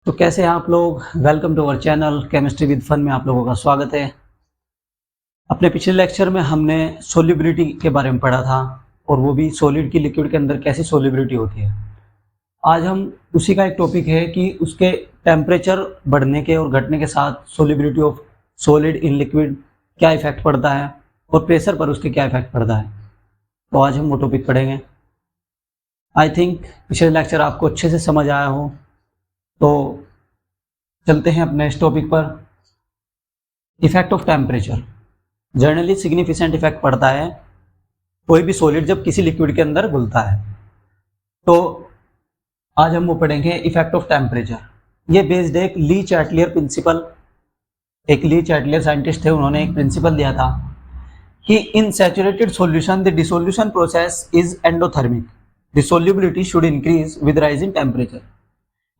तो कैसे हैं आप लोग। Welcome to our channel chemistry with fun में आप लोगों का स्वागत है। अपने पिछले लेक्चर में हमने सोल्युबिलिटी के बारे में पढ़ा था और वो भी सॉलिड की लिक्विड के अंदर कैसी सोल्युबिलिटी होती है। आज हम उसी का एक टॉपिक है कि उसके टेम्परेचर बढ़ने के और घटने के साथ solubility of solid in liquid क्या इफेक्ट पड़ता है और प्रेशर पर उसके क्या इफेक्ट पड़ता है। तो आज हम वो टॉपिक पढ़ेंगे। आई थिंक पिछले लेक्चर आपको अच्छे से समझ आया हो, तो चलते हैं अपने इस टॉपिक पर। Effect of temperature generally significant effect पड़ता है कोई भी सॉलिड जब किसी लिक्विड के अंदर घुलता है। तो आज हम वो पढ़ेंगे इफेक्ट ऑफ टेम्परेचर। ये बेस्ड एक ली चैटलियर प्रिंसिपल, एक ली चैटलियर साइंटिस्ट थे, उन्होंने एक प्रिंसिपल दिया था कि in saturated solution the dissolution process is endothermic, dissolubility should increase with rising temperature.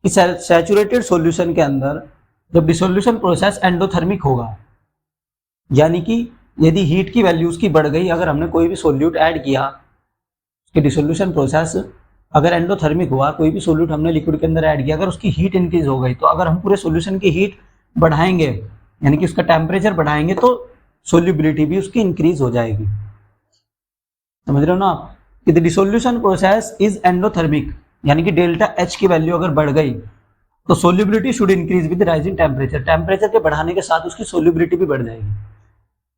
इस सैचुरेटेड सॉल्यूशन के अंदर जब डिसोल्यूशन प्रोसेस एंडोथर्मिक होगा, यानी कि यदि हीट की वैल्यू उसकी बढ़ गई, अगर हमने कोई भी सोल्यूट ऐड किया, उसके डिसोल्यूशन प्रोसेस अगर एंडोथर्मिक हुआ, कोई भी सोल्यूट हमने लिक्विड के अंदर ऐड किया, अगर उसकी हीट इंक्रीज हो गई, तो अगर हम पूरे सोल्यूशन की हीट बढ़ाएंगे यानी कि उसका टेम्परेचर बढ़ाएंगे, तो सोल्यूबिलिटी भी उसकी इंक्रीज हो जाएगी। समझ रहे हो ना आप कि the dissolution process is endothermic, यानी कि डेल्टा एच की वैल्यू अगर बढ़ गई तो solubility should increase with rising temperature, temperature के बढ़ाने के साथ उसकी सोल्यूबिलिटी भी बढ़ जाएगी।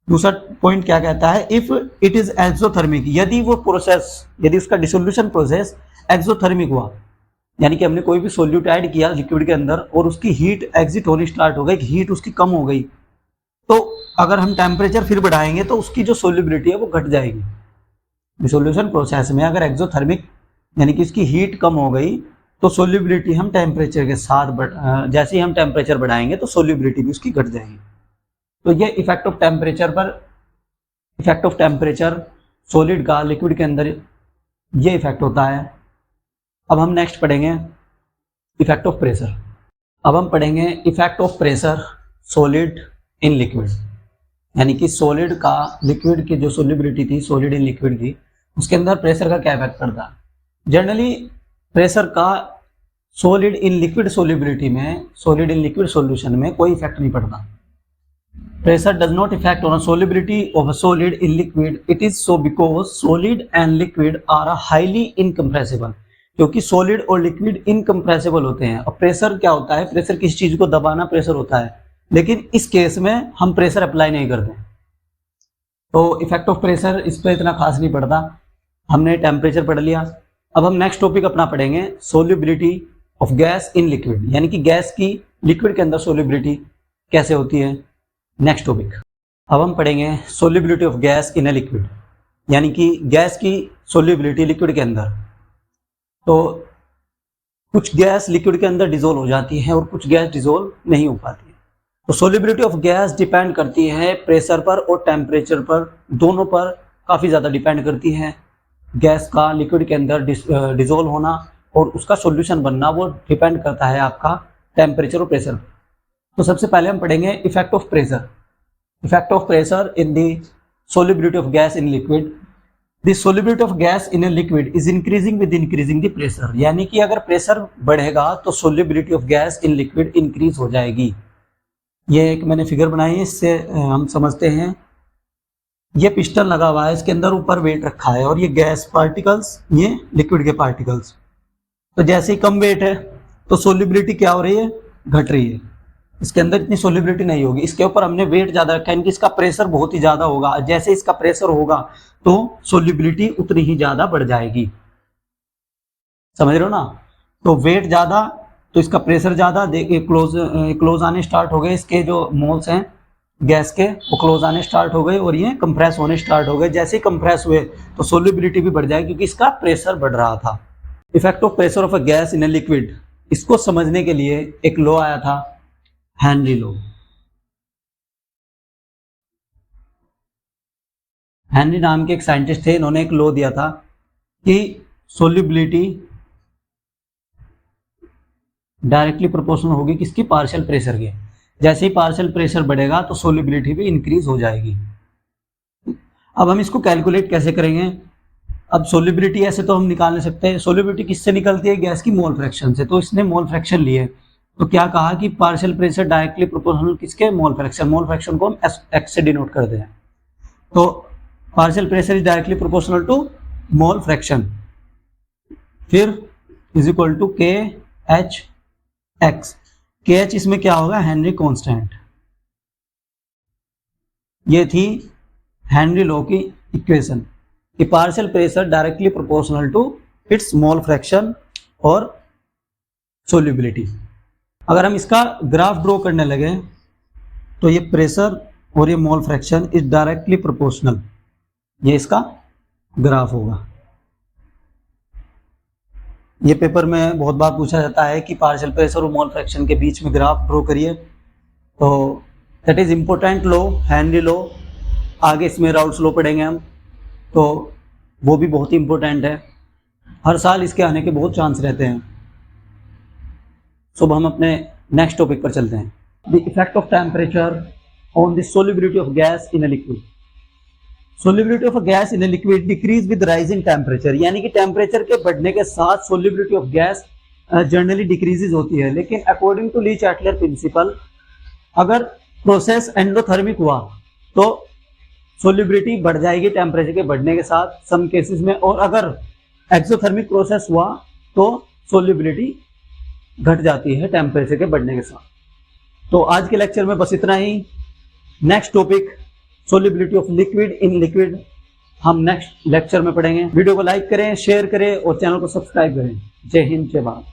दूसरा पॉइंट क्या कहता है, इफ इट इज एक्सोथर्मिक, यदि वो प्रोसेस, यदि उसका डिसोल्यूशन प्रोसेस एक्सोथर्मिक हुआ, यानी कि हमने कोई भी सोल्यूट ऐड किया लिक्विड के अंदर और उसकी हीट एग्जिट होनी स्टार्ट हो गई, हीट उसकी कम हो गई, तो अगर हम टेम्परेचर फिर बढ़ाएंगे तो उसकी जो सोल्यूबिलिटी है वो घट जाएगी। डिसोल्यूशन प्रोसेस में अगर एक्सोथर्मिक यानी कि इसकी हीट कम हो गई, तो सोल्यूबिलिटी हम टेम्परेचर के साथ जैसे ही हम टेम्परेचर बढ़ाएंगे तो सोल्यूबिलिटी भी उसकी घट जाएगी। तो ये इफेक्ट ऑफ टेम्परेचर पर, इफेक्ट ऑफ टेम्परेचर सॉलिड का लिक्विड के अंदर ये इफेक्ट होता है। अब हम नेक्स्ट पढ़ेंगे इफेक्ट ऑफ प्रेशर। अब हम पढ़ेंगे effect of pressure solid in liquid, यानी कि सॉलिड का लिक्विड की जो सोल्यूबिलिटी थी, सॉलिड इन लिक्विड की, उसके अंदर प्रेशर का क्या इफेक्ट पड़ता है। जनरली प्रेशर का सॉलिड इन लिक्विड सोल्यूबिलिटी में, सॉलिड इन लिक्विड सॉल्यूशन में कोई इफेक्ट नहीं पड़ता। Pressure does not effect on solubility of a solid in liquid, it is so because solid and liquid are highly incompressible, क्योंकि solid और liquid incompressible होते हैं। और प्रेशर क्या होता है, प्रेशर किसी चीज को दबाना प्रेशर होता है, लेकिन इस केस में हम प्रेशर अप्लाई नहीं करते। तो इफेक्ट ऑफ प्रेशर इस पर इतना खास नहीं पड़ता। हमने टेम्परेचर पढ़ लिया। अब हम नेक्स्ट टॉपिक अपना पढ़ेंगे solubility of gas in liquid, यानी कि गैस की लिक्विड के अंदर सोल्यूबिलिटी कैसे होती है। नेक्स्ट टॉपिक अब हम पढ़ेंगे solubility of gas in a liquid, यानी कि गैस की सोल्यूबिलिटी लिक्विड के अंदर। तो कुछ गैस लिक्विड के अंदर डिजोल्व हो जाती है और कुछ गैस डिजोल्व नहीं हो पाती है। तो सोल्यूबिलिटी ऑफ गैस डिपेंड करती है प्रेशर पर और टेम्परेचर पर, दोनों पर काफ़ी ज़्यादा डिपेंड करती है। गैस का लिक्विड के अंदर डिजोल्व होना और उसका सॉल्यूशन बनना वो डिपेंड करता है आपका टेम्परेचर और प्रेशर पर। तो सबसे पहले हम पढ़ेंगे effect of pressure. Effect of pressure in the solubility of gas in liquid. The solubility of gas in a liquid is increasing with increasing the pressure, यानी कि अगर प्रेशर बढ़ेगा तो solubility of gas in liquid increase हो जाएगी। ये एक मैंने फिगर बनाई है, इससे हम समझते हैं। ये पिस्टन लगा हुआ है, इसके अंदर ऊपर वेट रखा है और ये गैस पार्टिकल्स, ये लिक्विड के पार्टिकल्स। तो जैसे ही कम वेट है तो सोल्यूबिलिटी क्या हो रही है, घट रही है। इसके अंदर इतनी सोल्यूबिलिटी नहीं होगी। इसके ऊपर हमने वेट ज़्यादा रखा है, इनकी इसका प्रेशर बहुत ही ज़्यादा होगा। जैसे इसका प्रेशर होगा तो सोल्यूबिलिटी उतनी ही ज़्यादा बढ़ जाएगी। समझ रहे हो ना। तो वेट ज़्यादा तो इसका प्रेशर ज़्यादा, देखिए क्लोज आने स्टार्ट हो गए, इसके जो मोल्स हैं गैस के वो क्लोज आने स्टार्ट हो गए और ये कंप्रेस होने स्टार्ट हो गए। जैसे ही कंप्रेस हुए तो सोल्यूबिलिटी भी बढ़ जाएगी क्योंकि इसका प्रेशर बढ़ रहा था। Effect of pressure of a gas in a liquid, इसको समझने के लिए एक लॉ आया था, हेनरी लॉ। हेनरी नाम के एक साइंटिस्ट थे, इन्होंने एक लॉ दिया था कि सोल्यूबिलिटी डायरेक्टली प्रोपोर्शनल होगी किसकी, पार्शियल प्रेशर के। जैसे ही पार्शियल प्रेशर बढ़ेगा तो सोल्यूबिलिटी भी इंक्रीज हो जाएगी। अब हम इसको कैलकुलेट कैसे करेंगे। अब सोल्यूबिलिटी ऐसे तो हम निकाल नहीं सकते। सोल्यूबिलिटी किससे निकलती है, गैस की मोल फ्रैक्शन से। तो इसने मोल फ्रैक्शन लिए तो क्या कहा कि पार्शियल प्रेशर डायरेक्टली प्रोपोर्शनल किसके, मोल फ्रैक्शन। मोल फ्रैक्शन को हम एक्स से डिनोट करते हैं। तो partial pressure is directly proportional to mole fraction, फिर is equal to K H X. K H इसमें क्या होगा, हेनरी कांस्टेंट। ये थी हेनरी लॉ की इक्वेशन कि partial pressure directly proportional to its mole fraction और सोल्यूबिलिटी। अगर हम इसका ग्राफ ड्रॉ करने लगे तो ये प्रेशर और ये mole fraction is directly proportional, ये इसका ग्राफ होगा। ये पेपर में बहुत बार पूछा जाता है कि पार्शियल प्रेशर और मोल फ्रैक्शन के बीच में ग्राफ ड्रॉ करिए, तो that is important law, Henry law. आगे इसमें राउल्ट्स लॉ पढ़ेंगे हम, तो वो भी बहुत ही इम्पोर्टेंट है। हर साल इसके आने के बहुत चांस रहते हैं। अब हम अपने नेक्स्ट टॉपिक पर चलते हैं, the effect of temperature on the solubility of gas in a liquid. Solubility of a gas in a liquid decrease with rising temperature, यानी कि टेम्परेचर के बढ़ने के साथ solubility of gas generally decreases होती है। लेकिन according to Le Chatelier principle, अगर प्रोसेस एंडोथर्मिक हुआ तो सोल्युबिलिटी बढ़ जाएगी टेम्परेचर के बढ़ने के साथ सम केसेस में, और अगर एक्सोथर्मिक प्रोसेस हुआ तो सोल्युबिलिटी घट जाती है टेम्परेचर के बढ़ने के साथ। तो आज के लेक्चर में बस इतना ही। Next topic solubility of liquid in liquid हम नेक्स्ट लेक्चर में पढ़ेंगे। वीडियो को लाइक करें, शेयर करें और चैनल को सब्सक्राइब करें। जय हिंद, जय भारत।